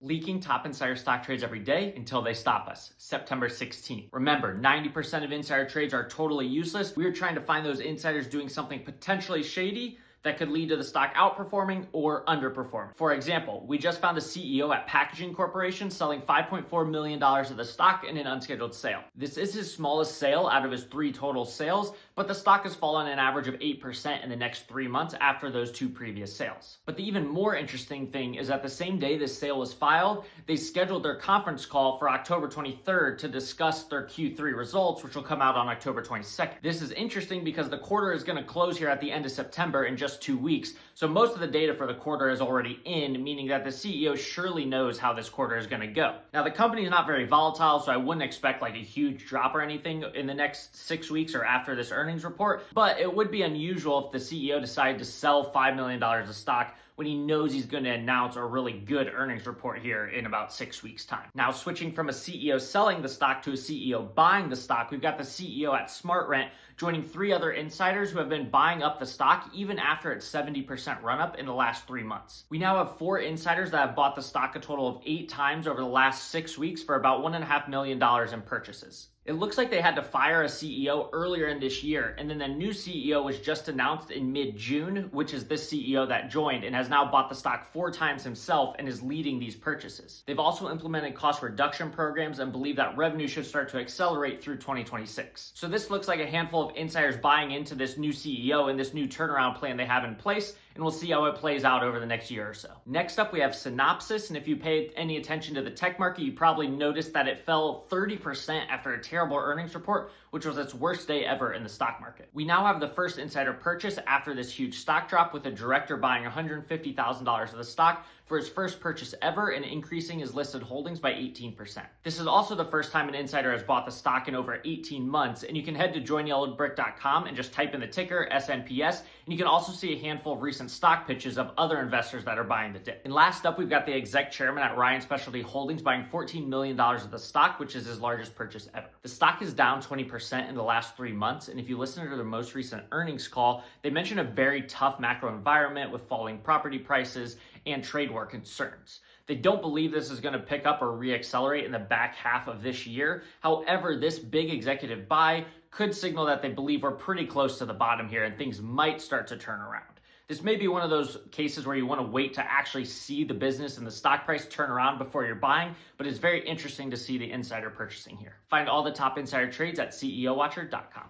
Leaking top insider stock trades every day until they stop us. September 16th. Remember, 90% of insider trades are totally useless. We are trying to find those insiders doing something potentially shady that could lead to the stock outperforming or underperforming. For example, we just found the CEO at Packaging Corporation selling $5.4 million of the stock in an unscheduled sale. This is his smallest sale out of his 3 total sales, but the stock has fallen an average of 8% in the next 3 months after those 2 previous sales. But the even more interesting thing is that the same day this sale was filed, they scheduled their conference call for October 23rd to discuss their Q3 results, which will come out on October 22nd. This is interesting because the quarter is going to close here at the end of September in just 2 weeks. So most of the data for the quarter is already in, meaning that the CEO surely knows how this quarter is going to go. Now, the company is not very volatile, so I wouldn't expect like a huge drop or anything in the next 6 weeks or after this earnings report, but it would be unusual if the CEO decided to sell $5 million of stock when he knows he's going to announce a really good earnings report here in about 6 weeks' time. Now, switching from a CEO selling the stock to a CEO buying the stock, we've got the CEO at SmartRent joining 3 other insiders who have been buying up the stock even after its 70% run-up in the last 3 months. We now have 4 insiders that have bought the stock a total of 8 times over the last 6 weeks for about $1.5 million in purchases. It looks like they had to fire a CEO earlier in this year, and then the new CEO was just announced in mid-June, which is this CEO that joined and has now bought the stock 4 times himself and is leading these purchases. They've also implemented cost reduction programs and believe that revenue should start to accelerate through 2026. So this looks like a handful of insiders buying into this new CEO and this new turnaround plan they have in place, and we'll see how it plays out over the next year or so. Next up, we have Synopsys, and if you paid any attention to the tech market, you probably noticed that it fell 30% after a terrible earnings report, which was its worst day ever in the stock market. We now have the first insider purchase after this huge stock drop, with a director buying $150,000 of the stock for his first purchase ever and increasing his listed holdings by 18%. This is also the first time an insider has bought the stock in over 18 months, and you can head to joinyellowbrick.com and just type in the ticker SNPS, and you can also see a handful of recent stock pitches of other investors that are buying the dip. And last up, we've got the exec chairman at Ryan Specialty Holdings buying $14 million of the stock, which is his largest purchase ever. The stock is down 20% in the last 3 months, and if you listen to their most recent earnings call, they mentioned a very tough macro environment with falling property prices and trade war concerns. They don't believe this is going to pick up or re-accelerate in the back half of this year. However, this big executive buy could signal that they believe we're pretty close to the bottom here and things might start to turn around. This may be one of those cases where you want to wait to actually see the business and the stock price turn around before you're buying, but it's very interesting to see the insider purchasing here. Find all the top insider trades at CEOWatcher.com.